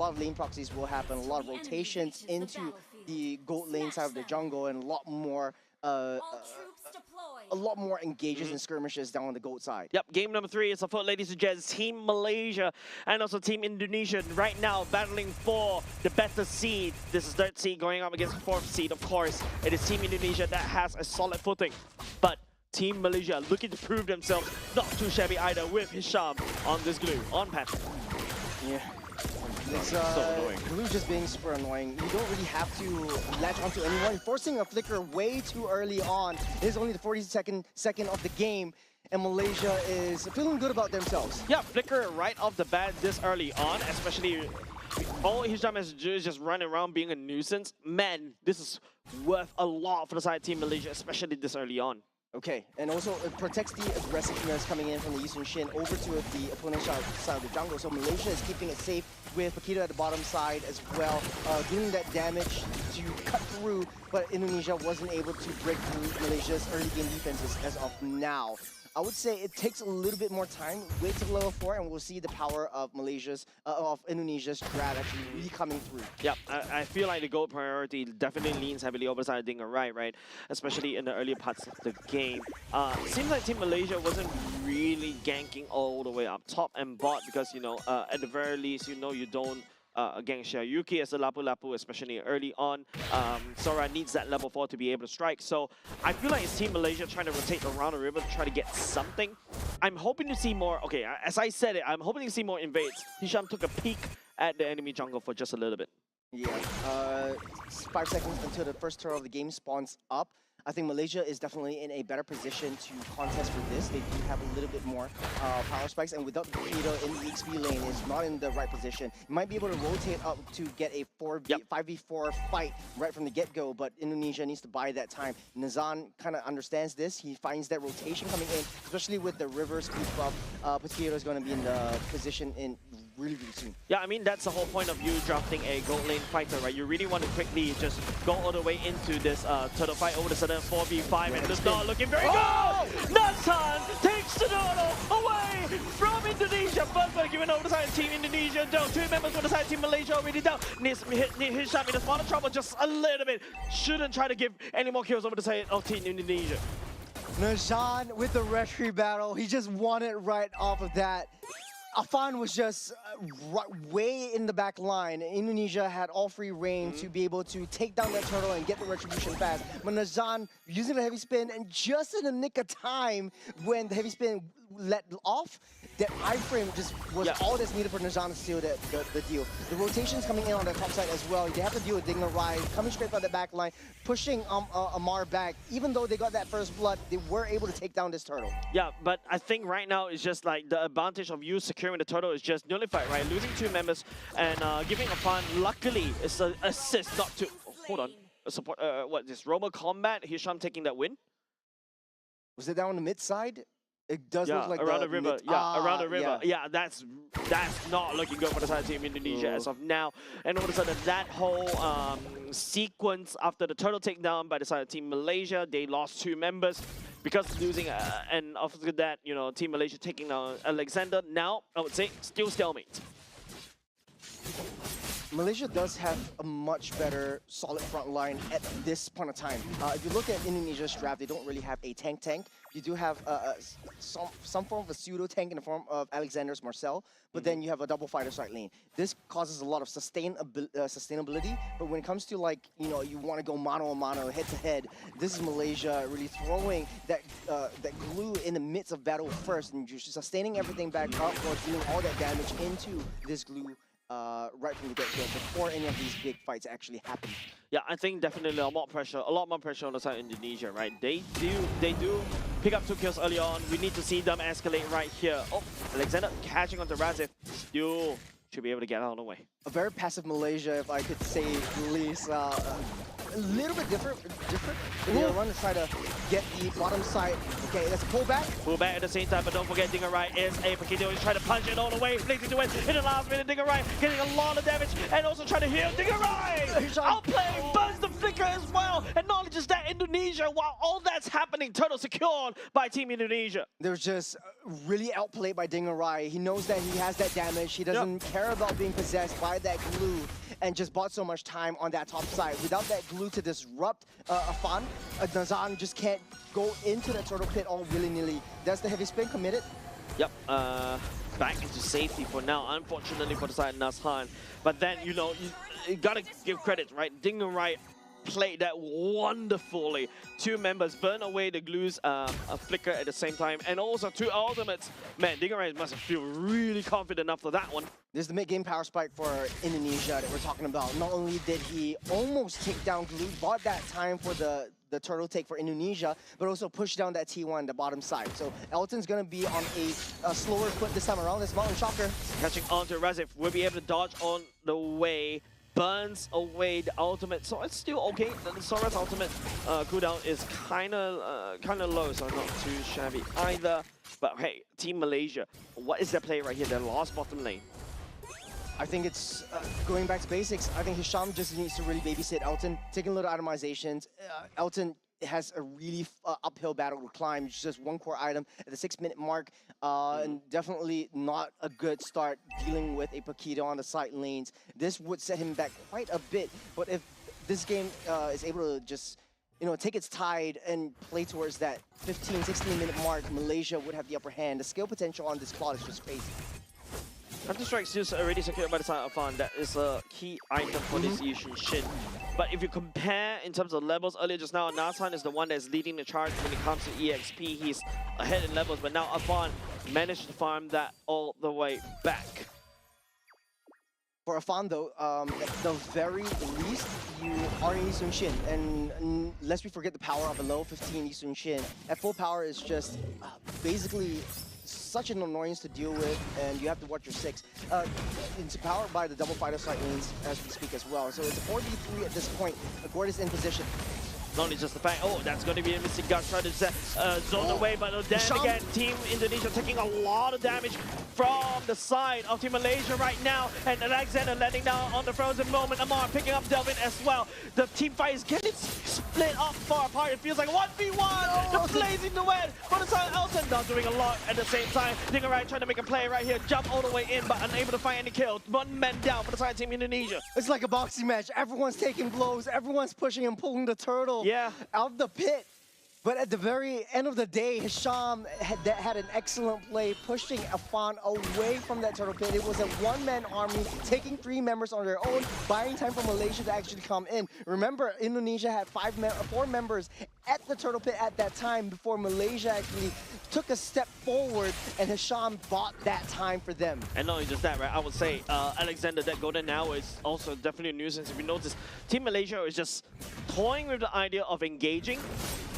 lot of lane proxies will happen, a lot of rotations into the gold lane side of the jungle, and a lot more engages and skirmishes down on the gold side. Yep, game number 3 is afoot, ladies and gents. Team Malaysia and also Team Indonesia right now battling for the better seed. This is 3rd seed going up against 4th seed, of course. It is Team Indonesia that has a solid footing. But Team Malaysia looking to prove themselves not too shabby either with Hisham on this glue, on Patrick. Yeah. It's so annoying. Blue just being super annoying. You don't really have to latch onto anyone. Forcing a flicker way too early on. It is only the 42nd second of the game, and Malaysia is feeling good about themselves. Yeah, flicker right off the bat this early on, especially all Hisham has to do is just run around being a nuisance. Man, this is worth a lot for the side of Team Malaysia, especially this early on. Okay, and also it protects the aggressiveness coming in from the Eastern Shin over to the opponent's side of the jungle. So Malaysia is keeping it safe with Paquito at the bottom side as well, doing that damage to cut through, but Indonesia wasn't able to break through Malaysia's early game defenses as of now. I would say it takes a little bit more time, wait till level 4, and we'll see the power of Indonesia's strat actually really coming through. Yep, I feel like the gold priority definitely leans heavily over side of Dinger, right? Especially in the earlier parts of the game. Seems like Team Malaysia wasn't really ganking all the way up top and bot because, you know, at the very least, you know, you don't against Yuki as a Lapu-Lapu, especially early on. Sora needs that level 4 to be able to strike. So I feel like it's Team Malaysia trying to rotate around the river to try to get something. I'm hoping to see more, okay, as I said it, I'm hoping to see more invades. Hisham took a peek at the enemy jungle for just a little bit. Yeah, 5 seconds until the first turtle of the game spawns up. I think Malaysia is definitely in a better position to contest for this. They do have a little bit more power spikes, and without the Paquito in the XP lane, is not in the right position. You might be able to rotate up to get a 5v4 fight right from the get-go, but Indonesia needs to buy that time. Nazan kind of understands this. He finds that rotation coming in, especially with the river speed buff. Paquito is going to be in the position in really soon. Yeah, I mean, that's the whole point of you drafting a gold lane fighter, right? You really want to quickly just go all the way into this turtle fight over the sudden 4v5, and it's not looking very good! Nathan takes the turtle away from Indonesia, but given over the side of Team Indonesia down. 2 members on the side of Team Malaysia already down. Hisham in a spot of trouble just a little bit. Shouldn't try to give any more kills over the side of Team Indonesia. Nazan with the retry battle, he just won it right off of that. Afan was just way in the back line. Indonesia had all free reign to be able to take down that turtle and get the retribution fast. But Nazan using the heavy spin, and just in the nick of time when the heavy spin let off, that iframe just was all that's needed for Nazan to seal the deal. The rotations coming in on the top side as well. They have to deal with Digna Rise, coming straight from the back line, pushing Amar back. Even though they got that first blood, they were able to take down this turtle. Yeah, but I think right now it's just like the advantage of you securing the turtle is just nullified, right? Losing 2 members and giving a fun. Luckily, it's an assist, not to hold on. A support. What this Robo Combat? Hisham taking that win. Was it down on the mid side? It does look like around the river. Around the river. Yeah, that's not looking good for the side of Team Indonesia as of now. And all of a sudden, that whole sequence after the turtle takedown by the side of Team Malaysia, they lost 2 members because losing. And after that, you know, Team Malaysia taking down Alexander. Now, I would say, still stalemate. Malaysia does have a much better solid front line at this point of time. If you look at Indonesia's draft, they don't really have a tank. You do have some form of a pseudo tank in the form of Alexander's Marcel, but then you have a double fighter side lane. This causes a lot of sustainability, but when it comes to, like, you know, you want to go mano a mano, head to head, this is Malaysia really throwing that glue in the midst of battle first, and just sustaining everything back up or doing all that damage into this glue right from the get-go before any of these big fights actually happen. Yeah, I think definitely a lot more pressure on the side of Indonesia, right? They do pick up 2 kills early on. We need to see them escalate right here. Oh, Alexander catching onto Razif. Still should be able to get out of the way. A very passive Malaysia, if I could say at least. a little bit different. They want to try to get the bottom side. Okay, let's pull back. Pull back at the same time, but don't forget Dingerai is a Paquito. He's trying to punch it all the way, flicking to it in the last minute. Dingerai getting a lot of damage and also trying to heal. Dingerai outplaying, burns the flicker as well. And not only just that, Indonesia, while all that's happening, turtle secured by Team Indonesia. They're just really outplayed by Dingerai. He knows that he has that damage. He doesn't care about being possessed by that glue and just bought so much time on that top side. Without that glue to disrupt Afan, Nazan just can't go into the turtle pit all willy-nilly. That's the heavy spin committed. Yep, back into safety for now, unfortunately for the side of Nazhan. But then, you know, you gotta give credit, right? Dingerai played that wonderfully. Two members burn away the glue's flicker at the same time, and also two ultimates. Man, Dingerai must feel really confident after that one. This is the mid-game power spike for Indonesia that we're talking about. Not only did he almost take down glue, bought that time for the turtle take for Indonesia, but also push down that T1, the bottom side. So Elton's going to be on a slower foot this time around. This Mountain Shocker. Catching on to Razif, will be able to dodge on the way, burns away the ultimate, so it's still okay. The Sora's ultimate cooldown is kind of low, so not too shabby either. But hey, Team Malaysia, what is their play right here? They lost bottom lane. I think it's going back to basics. I think Hisham just needs to really babysit Elton, taking little itemizations. Elton has a really uphill battle to climb. It's just one core item at the 6-minute mark, and definitely not a good start dealing with a Paquito on the side lanes. This would set him back quite a bit, but if this game is able to just take its tide and play towards that 15, 16-minute mark, Malaysia would have the upper hand. The skill potential on this plot is just crazy. Counter-Strike is already secured by the side of Fan. That is a key item for this Asian Shin. But if you compare in terms of levels, earlier just now, Nazhan is the one that's leading the charge when it comes to EXP. He's ahead in levels, but now Afan managed to farm that all the way back. For Afan though, at the very least, you are in Yi Sun-shin, and lest we forget the power of a low 15 Yi Sun-shin. At full power is just basically such an annoyance to deal with, and you have to watch your 6. It's powered by the double fighter side lanes as we speak as well. So it's a 4v3 at this point. Gord is in position. Not only just the fact, that's going to be a missing gush trying to zone away, but then again, Team Indonesia taking a lot of damage from the side of Team Malaysia right now, and Alexander landing down on the frozen moment. Amar picking up Delvin as well. The team fight is getting split up far apart. It feels like 1v1. The blazing duet for the side of Elton, not doing a lot at the same time. Dingerai trying to make a play right here, jump all the way in, but unable to find any kill. One man down for the side of Team Indonesia. It's like a boxing match. Everyone's taking blows. Everyone's pushing and pulling the turtle out of the pit. But at the very end of the day, Hisham had an excellent play, pushing Afan away from that turtle pit. It was a one-man army, taking 3 members on their own, buying time for Malaysia to actually come in. Remember, Indonesia had 4 members at the turtle pit at that time before Malaysia actually took a step forward, and Hisham bought that time for them. And not only just that, right? I would say Alexander, that golden hour is also definitely a nuisance. If you notice, Team Malaysia is just toying with the idea of engaging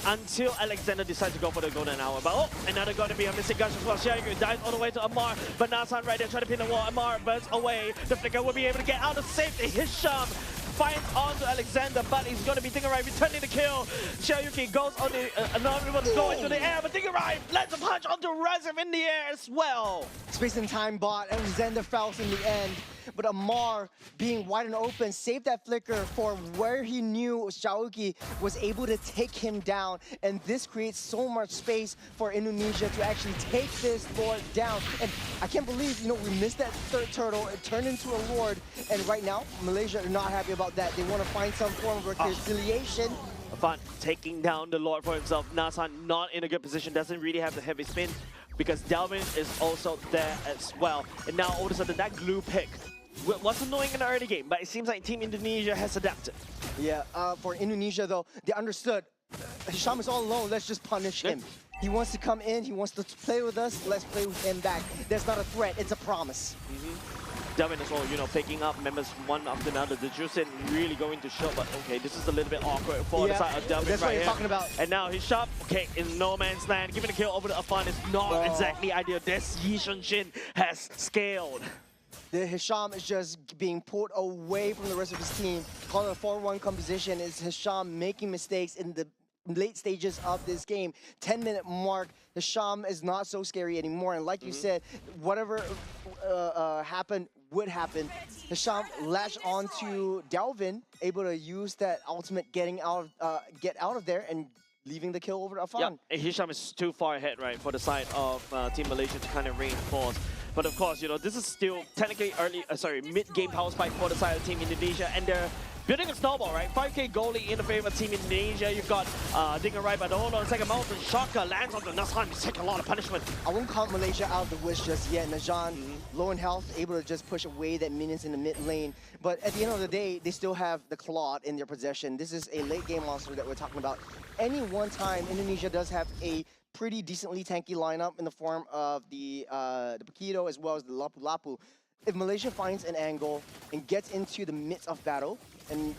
until Alexander decides to go for the golden hour. But another going to be a missing gush as well. Xiaoyu dives all the way to Amar, but Nazhan right there trying to pin the wall. Amar burns away. The flicker will be able to get out of safety. Hisham finds onto Alexander, but he's going to be Dingerai returning the kill. Xiaoyu goes on the another one going to the air, but Dingerai lands a punch onto Razif in the air as well. Space and time bot. Alexander falls in the end, but Amar, being wide and open, saved that flicker for where he knew Xiaoyu was able to take him down, and this creates so much space for Indonesia to actually take this Lord down. And I can't believe, we missed that third turtle. It turned into a Lord, and right now, Malaysia are not happy about that. They want to find some form of reconciliation. Afan taking down the Lord for himself. Nazhan not in a good position, doesn't really have the heavy spin because Delvin is also there as well. And now all of a sudden that glue pick was annoying in the early game, but it seems like Team Indonesia has adapted. Yeah, for Indonesia though, they understood Hisham is all alone, let's just punish him. He wants to come in, he wants to play with us, let's play with him back. That's not a threat, it's a promise. Delvin as well, picking up members one after another. The Juicin really going to show, but okay, this is a little bit awkward for the side of Delvin that's right what you're here. talking about. And now he's shot, in no man's land. Giving a kill over to Afan is not exactly ideal. This Yi Sun-shin has scaled. The Hisham is just being pulled away from the rest of his team. Calling a 4-1 composition is Hisham making mistakes in the late stages of this game. 10-minute mark. Hisham is not so scary anymore. And like you said, whatever happened would happen. Hisham latched onto Delvin, able to use that ultimate get out of there and leaving the kill over to Afan. Yeah, Hisham is too far ahead, right, for the side of Team Malaysia to kind of reinforce. But of course, you know, this is still technically mid-game power spike for the side of Team Indonesia, and they're building a snowball, right? 5k goalie in the favor of Team Indonesia. You've got Dinger right, but hold on a second. Mountain Shocker lands on the Nazhan. He's taking a lot of punishment. I won't count Malaysia out of the wish just yet. Najan, low in health, able to just push away that minions in the mid lane. But at the end of the day, they still have the Claude in their possession. This is a late game monster that we're talking about. Any one time, Indonesia does have a pretty decently tanky lineup in the form of the Paquito as well as the Lapu Lapu. If Malaysia finds an angle and gets into the midst of battle, and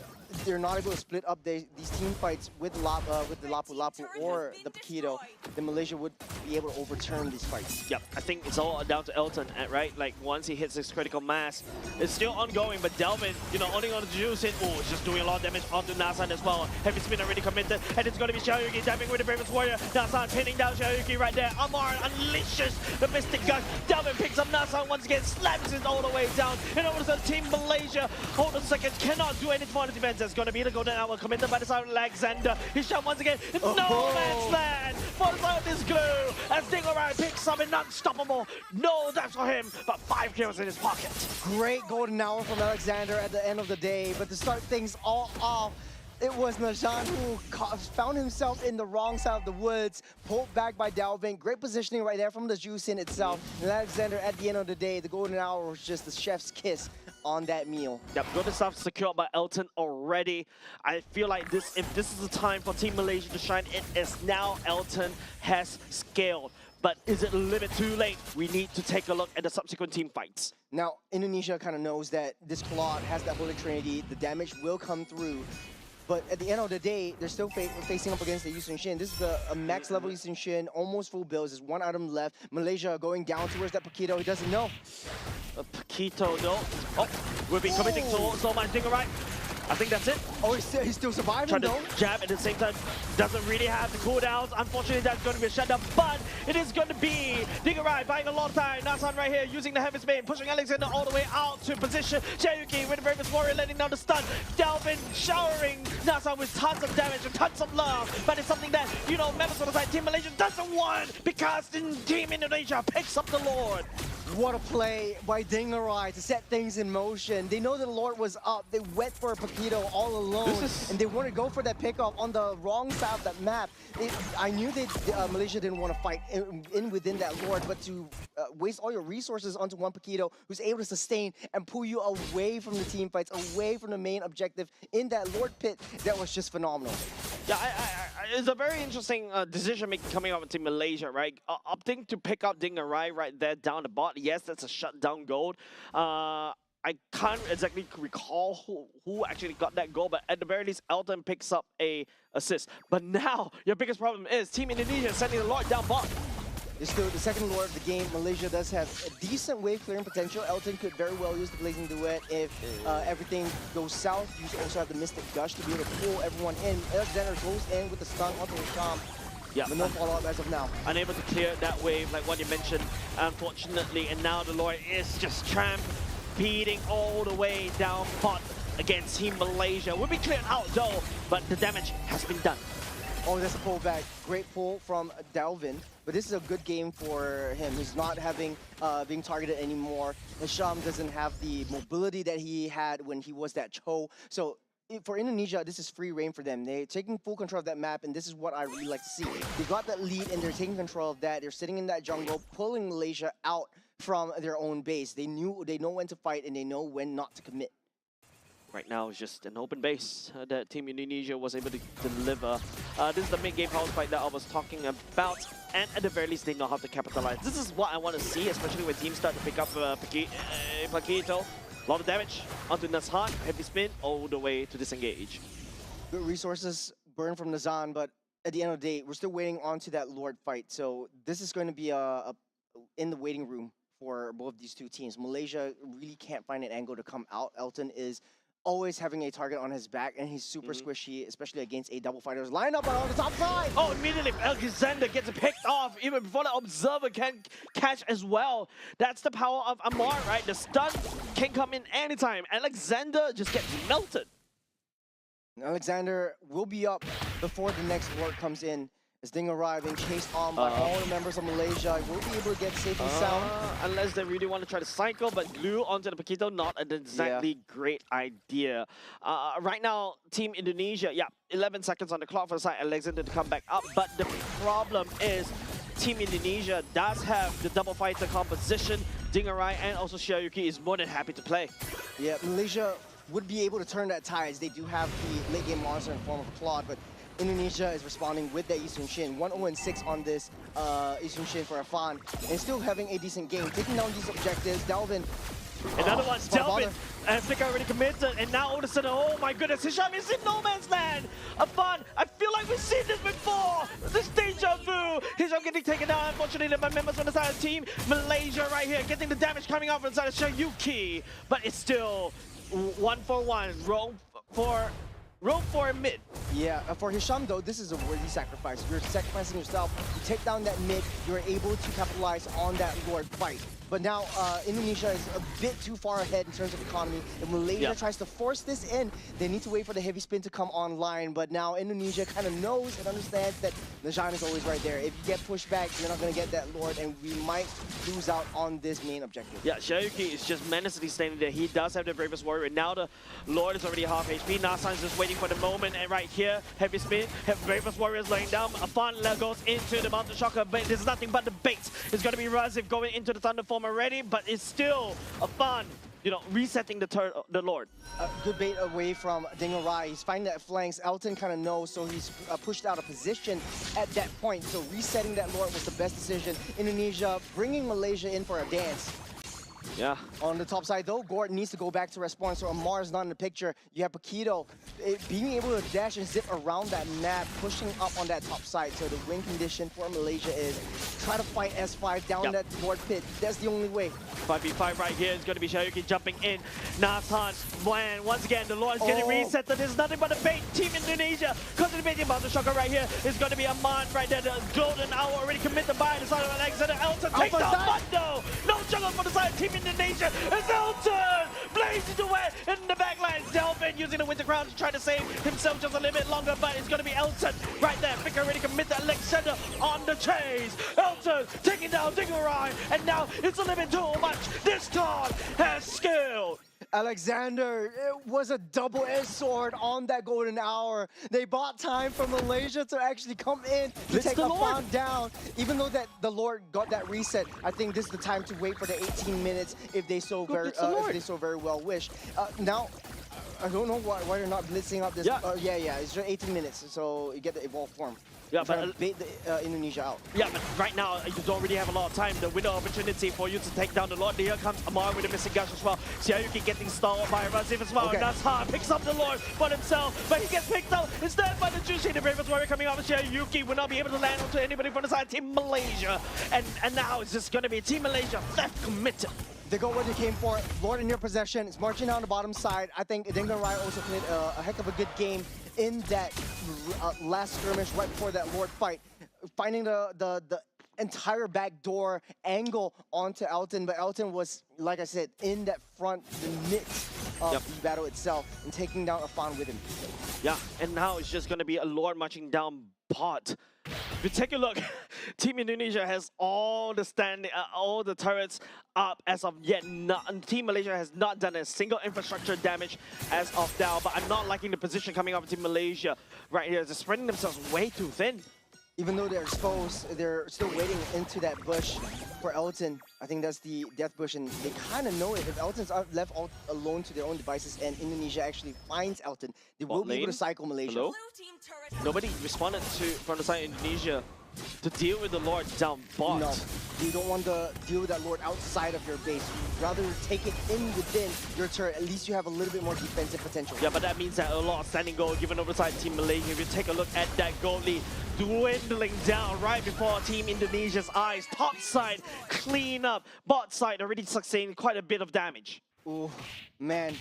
they're not able to split up these team fights with the Lapu Lapu or the Paquito, then Malaysia would be able to overturn these fights. Yep, I think it's all down to Elton, right? Like, once he hits his critical mass, it's still ongoing, but Delvin, you know, only on the juice in, it's just doing a lot of damage onto Nazhan as well. Heavy spin already committed, and it's going to be Xiaoyuki diving with the Bravest Warrior. Nazhan pinning down Xiaoyuki right there. Amar unleashes the Mystic Gun. Delvin picks up Nazhan once again, slams it all the way down. And over to Team Malaysia, hold on a second, cannot do anything for the defense. There's going to be the golden hour committed by the side of Alexander. Hisham once again, no man's land for the side of this glue. As Dingerai picks up an unstoppable. No, that's for him, but 5 kills in his pocket. Great golden hour from Alexander at the end of the day, but to start things all off, it was Najan who found himself in the wrong side of the woods, pulled back by Delvin. Great positioning right there from the juice in itself. And Alexander, at the end of the day, the golden hour was just the chef's kiss on that meal. Yep, golden stuff secured by Elton already. I feel like if this is the time for Team Malaysia to shine, it is now. Elton has scaled. But is it a little bit too late? We need to take a look at the subsequent team fights. Now, Indonesia kind of knows that this Claude has that Holy Trinity. The damage will come through. But at the end of the day, they're still facing up against the Yusun Shin. This is a max level Yusun Shin, almost full builds. There's one item left. Malaysia going down towards that Paquito. He doesn't know. Paquito, no. Oh, we've been committing so much. Dinger right. I think that's it. Oh, he's still surviving, Trying though. to jab at the same time. Doesn't really have the cooldowns. Unfortunately, that's going to be a shutdown. But it is going to be Dingerai buying a lot of time. Nazhan right here using the Heavy Spin, pushing Alexander all the way out to position. Xiaoyuki with the Bravest Warrior letting down the stun. Delvin showering Nazhan with tons of damage and tons of love. But it's something that, you know, members of the side, Team Malaysia doesn't want because Team Indonesia picks up the Lord. What a play by Dingerai to set things in motion. They know the Lord was up. They went for a Paquito all alone, and they want to go for that pickoff on the wrong side of that map. I knew that Malaysia didn't want to fight within that Lord, but to waste all your resources onto one Paquito who's able to sustain and pull you away from the team fights, away from the main objective in that Lord pit, that was just phenomenal. Yeah, it's a very interesting decision making coming out of Team Malaysia, right? Opting to pick up Dingerai right there down the bot. Yes, that's a shutdown goal. I can't exactly recall who actually got that goal, but at the very least, Elton picks up a assist. But now, your biggest problem is Team Indonesia sending the Lord down bot. It's still the second Lord of the game. Malaysia does have a decent wave clearing potential. Elton could very well use the Blazing Duet if everything goes south. You also have the Mystic Gush to be able to pull everyone in. Alexander goes in with the stun onto Hisham. Yeah, but no follow-up as of now. Unable to clear that wave, like what you mentioned, unfortunately. And now the Lord is just beating all the way down bot against Team Malaysia. Will be cleared out though, but the damage has been done. Oh, that's a pullback. Great pull from Delvin. But this is a good game for him. He's not having being targeted anymore. Hisham doesn't have the mobility that he had when he was that Cho. So for Indonesia, this is free reign for them. They're taking full control of that map, and this is what I really like to see. They got that lead, and they're taking control of that. They're sitting in that jungle, pulling Malaysia out from their own base. They know when to fight, and they know when not to commit. Right now, it's just an open base that Team Indonesia was able to deliver. This is the mid-game house fight that I was talking about, and at the very least, they know how to capitalize. This is what I want to see, especially when teams start to pick up Paquito. A lot of damage onto Nazhan, heavy spin, all the way to disengage. Good resources burned from Nazhan, but at the end of the day, we're still waiting on to that Lord fight. So this is going to be in the waiting room for both these two teams. Malaysia really can't find an angle to come out. Elton is always having a target on his back, and he's super squishy, especially against a double fighters lineup on the top side. Oh, immediately Alexander gets picked off even before the observer can catch as well. That's the power of Amar, right? The stun can come in anytime. Alexander just gets melted. Alexander will be up before the next ward comes in. As Ding arriving, chased on by all the members of Malaysia, will be able to get safe and sound. Unless they really want to try to cycle, but glue onto the Paquito, not an exactly great idea. Right now, Team Indonesia, 11 seconds on the clock for the side, Alexander to come back up. But the problem is, Team Indonesia does have the double fighter composition. Dingarai and also Xiaoyuki is more than happy to play. Yeah, Malaysia would be able to turn that tide. They do have the late game monster in form of Claude, but Indonesia is responding with the Isun Shin. 1-0-6 on this Isun Shin for Afan. And still having a decent game. Taking down these objectives. Delvin. Another one, Delvin. Africa already committed. And now all of a sudden, oh my goodness, Hisham is in no man's land. Afan, I feel like we've seen this before. This deja vu. Hisham getting taken down, unfortunately, by members on the side of the team. Malaysia right here, getting the damage coming out from the side of Xiaoyuki. But it's still 1-for-1. Roll for a mid. Yeah, for Hisham though, this is a worthy sacrifice. You're sacrificing yourself, you take down that mid, you're able to capitalize on that Lord fight. But now Indonesia is a bit too far ahead in terms of economy. If Malaysia tries to force this in, they need to wait for the heavy spin to come online. But now Indonesia kind of knows and understands that Najan is always right there. If you get pushed back, you're not going to get that Lord, and we might lose out on this main objective. Yeah, Xiaoyuki is just menacingly standing there. He does have the Bravest Warrior, and now the Lord is already half HP. Nasan is just waiting for the moment, and right here, heavy spin, Bravest Warrior is laying down. Afan goes into the Mountain Shocker, but there's nothing but the bait. It's going to be Razif going into the Thunder Form already, but it's still Afan, resetting the Lord. Good bait away from Dingarai. He's finding that flanks. Elton kind of knows, so he's pushed out of position at that point. So resetting that Lord was the best decision. Indonesia bringing Malaysia in for a dance. Yeah. On the top side, though, Gordon needs to go back to respawn, so Amar is not in the picture. You have Paquito being able to dash and zip around that map, pushing up on that top side. So the win condition for Malaysia is try to fight S5 down that board pit. That's the only way. 5v5 right here is going to be Xiaoyuki jumping in. Nasan, once again, the Lord is getting reset. There's nothing but a bait. Team Indonesia contemplating about the shocker right here. It's going to be Aman right there. The golden hour already committed by the side of Alexander. Elton takes down Mundo. No juggle for the side of Team Indonesia. It's Elton blazing away in the backline. Delvin using the Winter Crown to try to save himself just a little bit longer, but it's going to be Elton right there. Vic already committed. Alexander on the chase. Elton taking down Dingarai, and now it's a little bit too much. This Todd has skill. Alexander, it was a double-edged sword on that golden hour. They bought time for Malaysia to actually come in to take Afan down. Even though that the Lord got that reset, I think this is the time to wait for the 18 minutes if they so very well wish. Now, I don't know why you're not blitzing up this. It's just 18 minutes, so you get the evolved form. Yeah, but bait the Indonesia out. Yeah, but right now you don't really have a lot of time. The window opportunity for you to take down the Lord. Here comes Amar with a missing gush as well. Xiaoyuki getting stalled by Razif as well. Nazha picks up the Lord for himself, but he gets picked up instead by the Juicy. The Bravest Warrior coming off. Xiaoyuki will not be able to land onto anybody from the side of Team Malaysia. And now it's just going to be Team Malaysia theft committed. They go what they came for. Lord in your possession. It's marching down the bottom side. I think Dingarai also played a heck of a good game in that last skirmish right before that Lord fight. Finding the entire back door angle onto Elton, but Elton was, like I said, in that front, the midst of the battle itself and taking down Afan with him. Yeah, and now it's just going to be a Lord marching down bot. If you take a look, Team Indonesia has all the turrets up as of yet. Team Malaysia has not done a single infrastructure damage as of now, but I'm not liking the position coming up of Team Malaysia right here. They're spreading themselves way too thin. Even though they're exposed, they're still waiting into that bush for Elton. I think that's the death bush, and they kind of know it. If Elton's left alone to their own devices and Indonesia actually finds Elton, they will be able to cycle Malaysia. Hello? Nobody responded from the side of Indonesia. to deal with the Lord down bot. No, you don't want to deal with that Lord outside of your base. Rather take it in within your turret. At least you have a little bit more defensive potential. Yeah, but that means that a lot of standing goal given over side Team Malaysia. If you take a look at that goal lead dwindling down right before Team Indonesia's eyes. Top side, clean up. Bot side already sustaining quite a bit of damage. Ooh, man.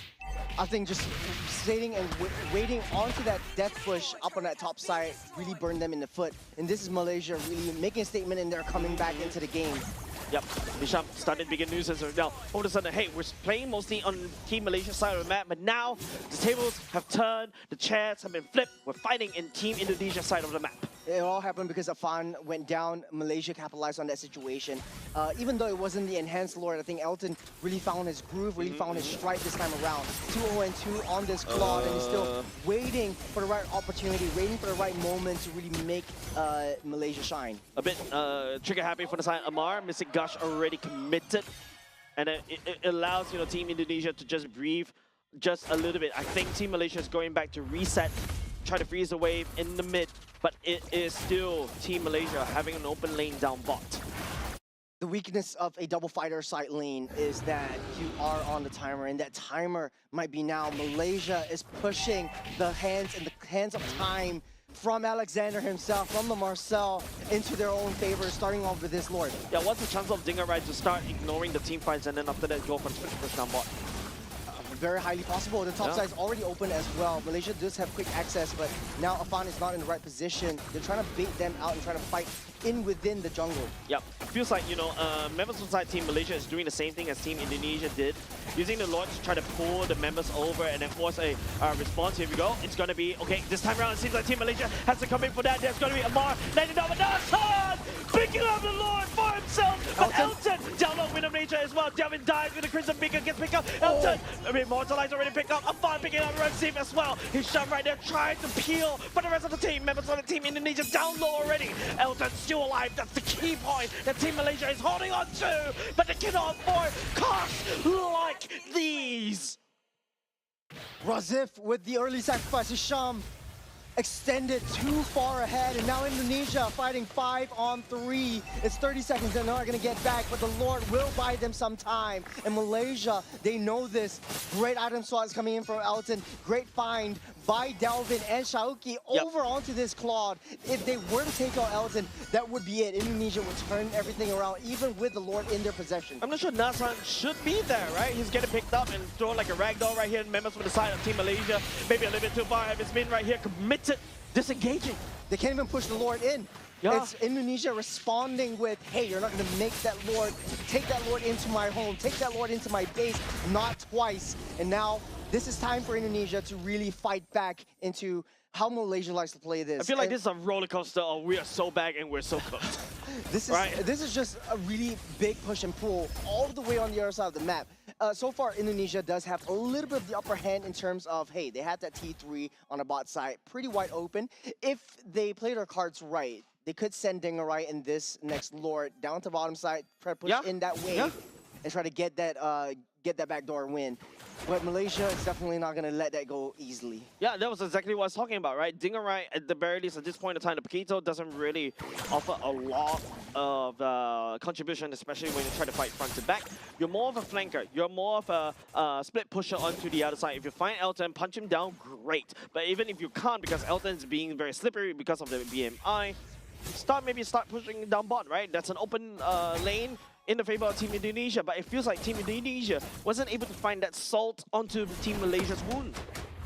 I think just sitting and waiting onto that death push up on that top side really burned them in the foot. And this is Malaysia really making a statement, and they're coming back into the game. Yep, Hisham started big nuisance now. All of a sudden, hey, we're playing mostly on Team Malaysia side of the map, but now the tables have turned, the chairs have been flipped. We're fighting in Team Indonesia side of the map. It all happened because Afan went down. Malaysia capitalized on that situation. Even though it wasn't the enhanced Lord, I think Elton really found his groove, really found his stride this time around. 2-0-2 on this Claude, and he's still waiting for the right opportunity, waiting for the right moment to really make Malaysia shine. A bit trigger happy for the side. Amar, missing Gush already committed. And it allows Team Indonesia to just breathe just a little bit. I think Team Malaysia is going back to reset, try to freeze the wave in the mid, but it is still Team Malaysia having an open lane down bot. The weakness of a double fighter side lane is that you are on the timer, and that timer might be now. Malaysia is pushing the hands of time from Alexander himself, from the Marcel, into their own favor, starting off with this Lord. Yeah, what's the chance of Dinger Ride to start ignoring the team fights and then after that go for switch push down bot? Very highly possible. The top side is already open as well. Malaysia does have quick access, but now Afan is not in the right position. They're trying to bait them out and trying to fight in within the jungle. Yep, feels like, members of side Team Malaysia is doing the same thing as Team Indonesia did, using the Lord to try to pull the members over and then force a response. Here we go. It's going to be, okay, this time around it seems like Team Malaysia has to come in for that. There's going to be Amar landing down, but Nassan picking up the Lord for himself. But Elton down low with nature as well. Devin dies with the Crimson Beacon, gets picked up. Elton, Immortalized already picked up. Afan picking up Receive as well. He's shoved right there, trying to peel, but the rest of the team, members of the Team Indonesia down low already. Elton still alive. That's the key point that Team Malaysia is holding on to, but they cannot afford costs like these. Razif with the early sacrifice. Hisham extended too far ahead, and now Indonesia fighting 5-on-3. It's 30 seconds, they're not going to get back, but the Lord will buy them some time. And Malaysia, they know this. Great item slots coming in from Elton. Great find by Delvin and Shauki over onto this Claude. If they were to take out Elton, that would be it. Indonesia would turn everything around, even with the Lord in their possession. I'm not sure Nassan should be there, right? He's getting picked up and thrown like a ragdoll right here. Members from the side of Team Malaysia, maybe a little bit too far. Have his min right here, committed, disengaging. They can't even push the Lord in. Yeah. It's Indonesia responding with, hey, you're not going to make that Lord, take that Lord into my home, take that Lord into my base, not twice. And now, this is time for Indonesia to really fight back into how Malaysia likes to play this. I feel like this is a roller coaster of we are so back and we're so cooked. This is just a really big push and pull all the way on the other side of the map. So far, Indonesia does have a little bit of the upper hand in terms of, hey, they had that T3 on the bot side, pretty wide open. If they play their cards right, they could send Dingarai in this next Lord down to bottom side, try to push in that wave, and try to get that backdoor win. But Malaysia is definitely not going to let that go easily. Yeah, that was exactly what I was talking about, right? Dingarai, at the very least, at this point in time, the Paquito doesn't really offer a lot of contribution, especially when you try to fight front to back. You're more of a flanker. You're more of a split pusher onto the other side. If you find Elton, punch him down, great. But even if you can't, because Elton's being very slippery because of the BMI, maybe start pushing down bot, right? That's an open lane in the favor of Team Indonesia, but it feels like Team Indonesia wasn't able to find that salt onto Team Malaysia's wound.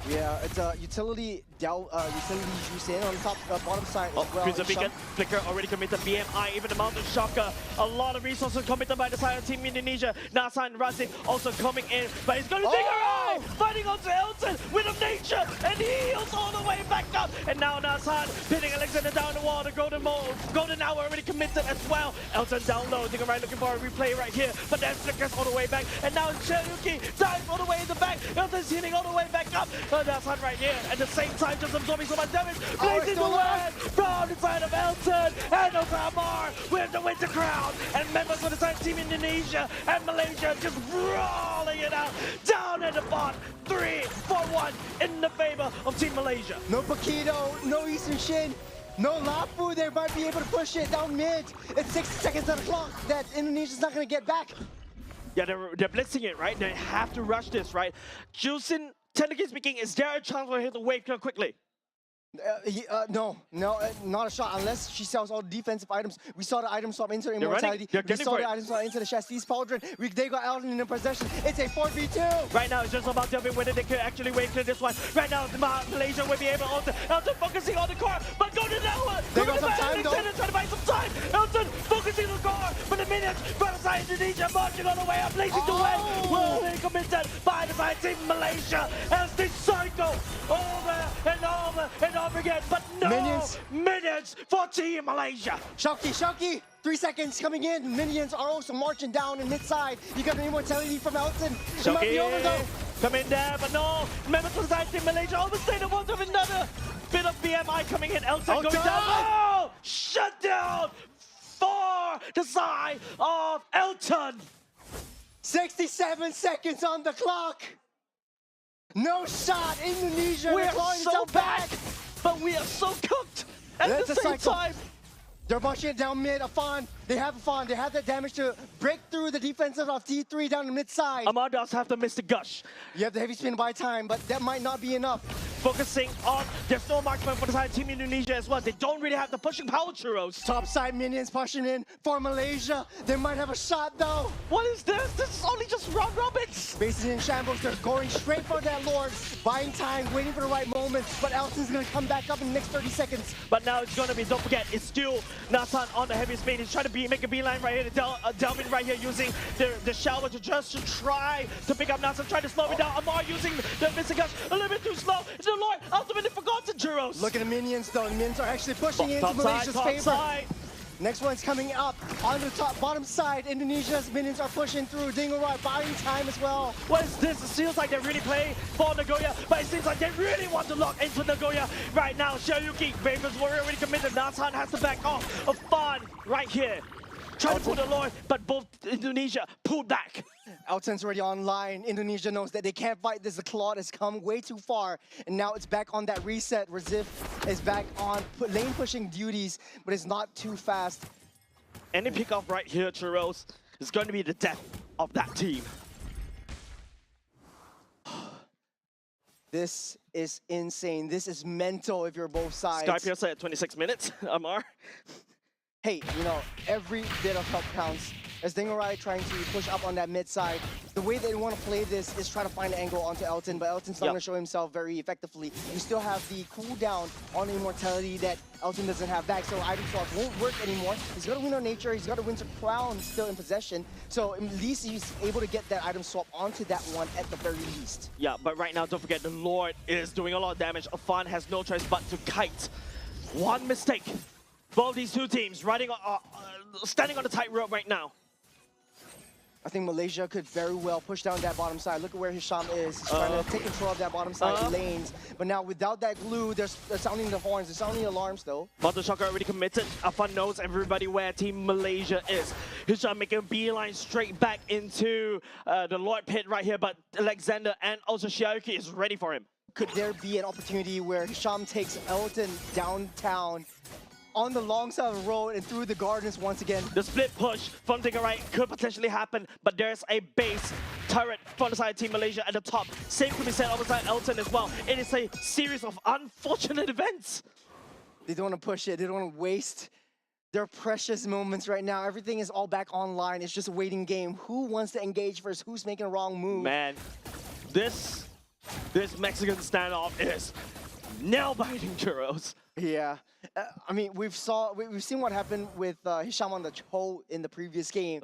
Yeah, it's a utility juice in on the top bottom side as well. Crimson Beacon, Flicker already committed, BMI, even the Mountain Shocker. A lot of resources committed by the side of Team Indonesia. Nasan Razif also coming in, but he's going to Dingarai! Fighting onto Elton with a nature, and he heals all the way back up. And now Nasan pinning Alexander down the wall. The Golden Hour already committed as well. Elton down low, Dingarai looking for a replay right here, but then Flickers all the way back. And now Cherokee dives all the way in the back. Elton's hitting all the way back up. Nasan right here, at the same time just absorbing so much damage. Blazing the way from the side of Elton, and Amar with the winter crown. And members of the side Team Indonesia and Malaysia just rolling it out down at the bot. 3-4-1 in the favor of Team Malaysia. No Paquito, no Eastern Shin. No Lapu, they might be able to push it down mid. It's 60 seconds on the clock that Indonesia's not going to get back. Yeah, they're blitzing it, right? They have to rush this, right? Juicin, technically speaking, is there a chance for him to wave quickly? No, not a shot unless she sells all defensive items. We saw the item swap into Immortality. We saw the item swap into the Chassis Pauldron. They got Elton in possession. It's a 4v2. Right now, it's just about Delvin whether they could actually wave clear this one. Right now, Malaysia will be able to Elton focusing on the core, but go to that one. They got some time though. Trying to buy some time. Elton focusing on the core, but the minions right aside Indonesia marching all the way up, blazing to win. Will they committed by the side team Malaysia as they cycle over and over and over again, but no minions for Team Malaysia. Shoki, 3 seconds coming in. Minions are also marching down in mid-side. You got an Immortality from Elton. It might be over though. Come in there, but no. Remember to the side team Malaysia overstayed the one of another bit of BMI coming in. Elton going down. Oh! Shut down for the side of Elton. 67 seconds on the clock. No shot. Indonesia. We are so back, but we are so cooked at the same time. They're pushing it down mid. Afan, they have Afan. They have that damage to break through the defenses of T3 down the mid side. Amar does have to miss the gush. You have the heavy spin by time, but that might not be enough. Focusing on, there's no marksman for the side Team Indonesia as well. They don't really have the pushing power, Churros. Top side minions pushing in for Malaysia. They might have a shot though. What is this? This is only just round robins. Bases in shambles. They're going straight for that Lord. Buying time, waiting for the right moment. But Elton's going to come back up in the next 30 seconds. But now it's going to be, don't forget, it's still Nathan on the heavy speed. He's trying to make a beeline right here. Delvin right here using the shower to try to pick up Nathan, trying to slow it down. Amar using the missing gush a little bit too slow. The Lord ultimately forgotten, Juros. Look at the minions though. The minions are actually pushing into Malaysia's favor. Next one's coming up on the bottom side. Indonesia's minions are pushing through. Dingorai buying time as well. What is this? It feels like they really play for Nagoya, but it seems like they really want to lock into Nagoya right now. Xiaoyuki, Ravens Warrior already committed. Nathan has to back off. A fun right here. Trying to pull the Lord, but both Indonesia pulled back. Elton's already online. Indonesia knows that they can't fight this. The Claude has come way too far. And now it's back on that reset. Razif is back on lane pushing duties, but it's not too fast. Any pickoff right here, Churros, is going to be the death of that team. This is insane. This is mental if you're both sides. Sky Piercer at 26 minutes, Amar. Hey, you know, every bit of help counts. As Dingorai trying to push up on that mid side, the way they want to play this is try to find an angle onto Elton, but Elton's not going to show himself very effectively. You still have the cooldown on Immortality that Elton doesn't have back, so item swap won't work anymore. He's got to win on nature, he's got to win some crown still in possession, so at least he's able to get that item swap onto that one at the very least. Yeah, but right now, don't forget, the Lord is doing a lot of damage. Afan has no choice but to kite. One mistake. Both these two teams riding, standing on the tightrope right now. I think Malaysia could very well push down that bottom side. Look at where Hisham is. He's trying to take control of that bottom side lanes. But now without that glue, they're sounding the horns, they're sounding the alarms though. Motor Shocker already committed. Afan knows everybody where Team Malaysia is. Hisham making a beeline straight back into the Lord pit right here, but Alexander and also Xiaoyuki is ready for him. Could there be an opportunity where Hisham takes Elton downtown on the long side of the road and through the gardens once again? The split push from Dingorai could potentially happen, but there's a base turret from the side of Team Malaysia at the top. Same could be said over side Elton as well. It is a series of unfortunate events. They don't want to push it. They don't want to waste their precious moments right now. Everything is all back online. It's just a waiting game. Who wants to engage first? Who's making a wrong move? Man, this Mexican standoff is nail-biting, Churros. Yeah, I mean, we've seen what happened with Hisham on the Cho in the previous game.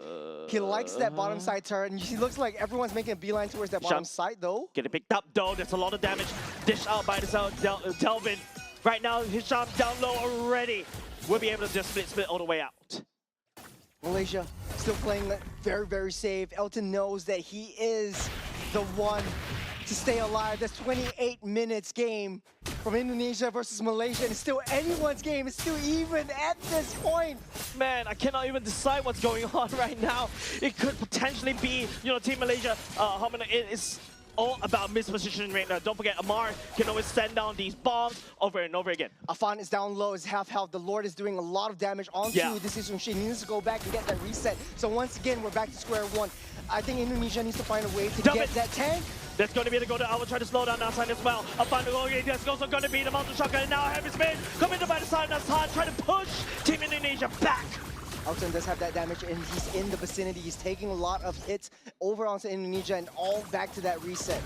He likes that bottom side turret, and he looks like everyone's making a beeline towards that bottom side, though. Getting picked up, though. There's a lot of damage dished out by the Delvin. Right now, Hisham down low already. We'll be able to just split all the way out. Malaysia still playing very, very safe. Elton knows that he is the one to stay alive. That's 28 minutes game from Indonesia versus Malaysia, and it's still anyone's game. It's still even at this point. Man, I cannot even decide what's going on right now. It could potentially be, you know, Team Malaysia. all about mispositioning right now. Don't forget, Amar can always send down these bombs over and over again. Afan is down low, is half health. The Lord is doing a lot of damage onto this Asian machine. He needs to go back and get that reset. So once again, we're back to square one. I think Indonesia needs to find a way to get that tank. That's going to be the go to Alva, try to slow down Nasan as well. Afan going, that's also going to be the mountain shotgun. And now heavy spin coming in by the side of Nasan, trying to push Team Indonesia back. Elton does have that damage, and he's in the vicinity. He's taking a lot of hits over onto Indonesia and all back to that reset.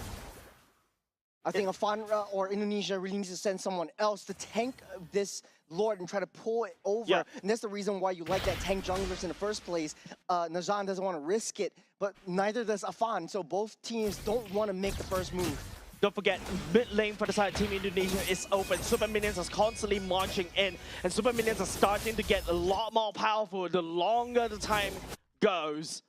I think Afan or Indonesia really needs to send someone else to tank this Lord and try to pull it over. And that's the reason why you like that tank junglers in the first place. Nazan doesn't want to risk it, but neither does Afan. So both teams don't want to make the first move. Don't forget, mid lane for the side Team Indonesia is open. Super Minions are constantly marching in, and Super Minions are starting to get a lot more powerful the longer the time goes.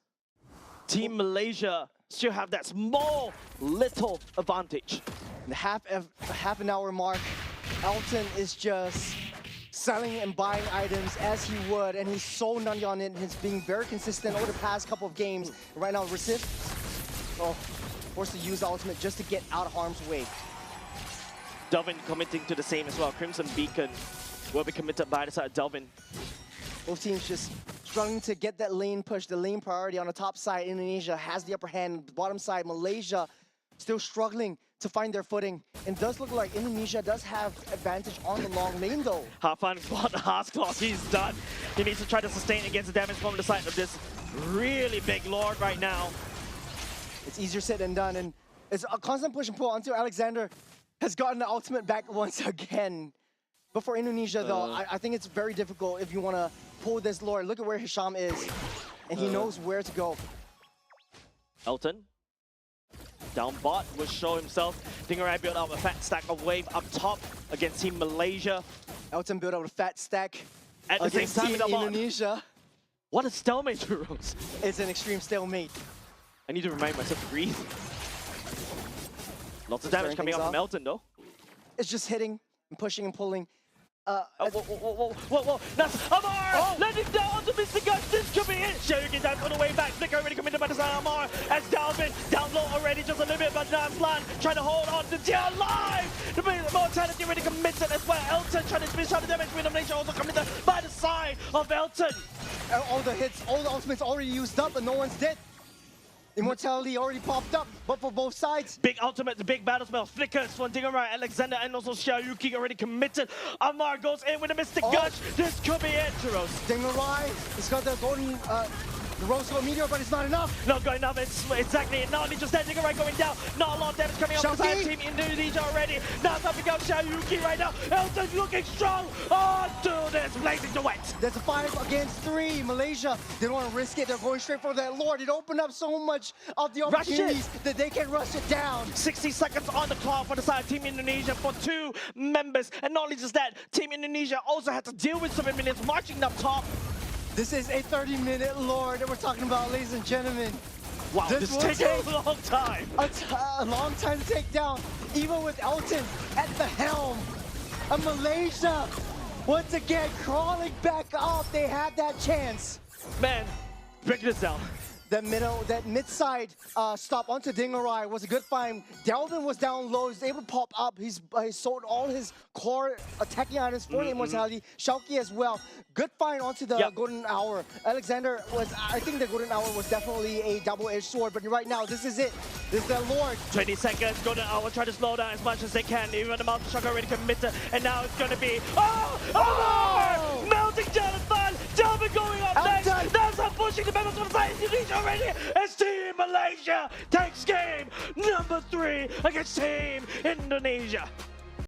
Team Malaysia still have that small, little advantage. The half an hour mark, Elton is just selling and buying items as he would, and he's so nutty on it. He's being very consistent over the past couple of games. Right now, Recif, forced to use the ultimate just to get out of harm's way. Delvin committing to the same as well. Crimson Beacon will be committed by the side of Delvin. Both teams just struggling to get that lane push, the lane priority on the top side. Indonesia has the upper hand. Bottom side, Malaysia still struggling to find their footing. And it does look like Indonesia does have advantage on the long lane though. Hafan got the Heart's Claw, he's done. He needs to try to sustain against the damage from the side of this really big Lord right now. It's easier said than done, and it's a constant push and pull until Alexander has gotten the ultimate back once again. But for Indonesia though, I think it's very difficult if you want to pull this Lord. Look at where Hisham is, and he knows where to go. Elton, down bot, will show himself. Dingerai built out a fat stack of wave up top against Team Malaysia. Elton built out a fat stack at the same time Team Indonesia. What a stalemate, Rose. It's an extreme stalemate. I need to remind myself to breathe. Lots of damage coming out from Elton though. It's just hitting and pushing and pulling. Whoa. That's Amar! Let it down to Mr. Gus. This could be it. Shoryuken down on the way back. Flicker already committed by the side of Amar. As Dalvin down low already, just a little bit, but now Plan trying to hold on to Tia alive. The mortality already committed as well. Elton trying to finish out the damage. Nation also committed by the side of Elton. All the hits, all the ultimates already used up, but no one's dead. Immortality already popped up, but for both sides. Big ultimate, the big battle spell flickers from Dingerai, Alexander, and also Shoryuken already committed. Amar goes in with a Mystic Gush. This could be it, Jeros. Dingerai, he's got the golden, the rose gold meteor, but it's not enough. Not good enough, it's exactly. Not only just that, Dingerai going down. Not a lot of damage coming off the side of Team Indonesia already. Now something else, Shoryuken right now. Elton's looking strong. Oh, dude, it's blazing the wet. There's a 5 against 3. Malaysia, they don't want to risk it. They're going straight for that Lord. It opened up so much of the opportunities that they can rush it down. 60 seconds on the clock for the side of Team Indonesia for 2 members. And not only just that, Team Indonesia also had to deal with 7 minutes marching up top. This is a 30-minute Lord that we're talking about, ladies and gentlemen. Wow, this takes a long time. A long time to take down, even with Elton at the helm. And Malaysia, once again, crawling back up. They had that chance. Man, break this down. That mid-side stop onto Dingerai was a good find. Delvin was down low. He's able to pop up. He sold all his core attacking items for the immortality. Shauki as well. Good find onto the golden hour. Alexander was, I think the golden hour was definitely a double-edged sword, but right now, this is it. This is the Lord. 20 seconds, golden hour, try to slow down as much as they can. Even the mountain shock already committed, and now it's gonna be, melting Jonathan! Delvin going up next! That's how pushing the members of the side Indonesia already! It's Team Malaysia takes game number 3 against Team Indonesia.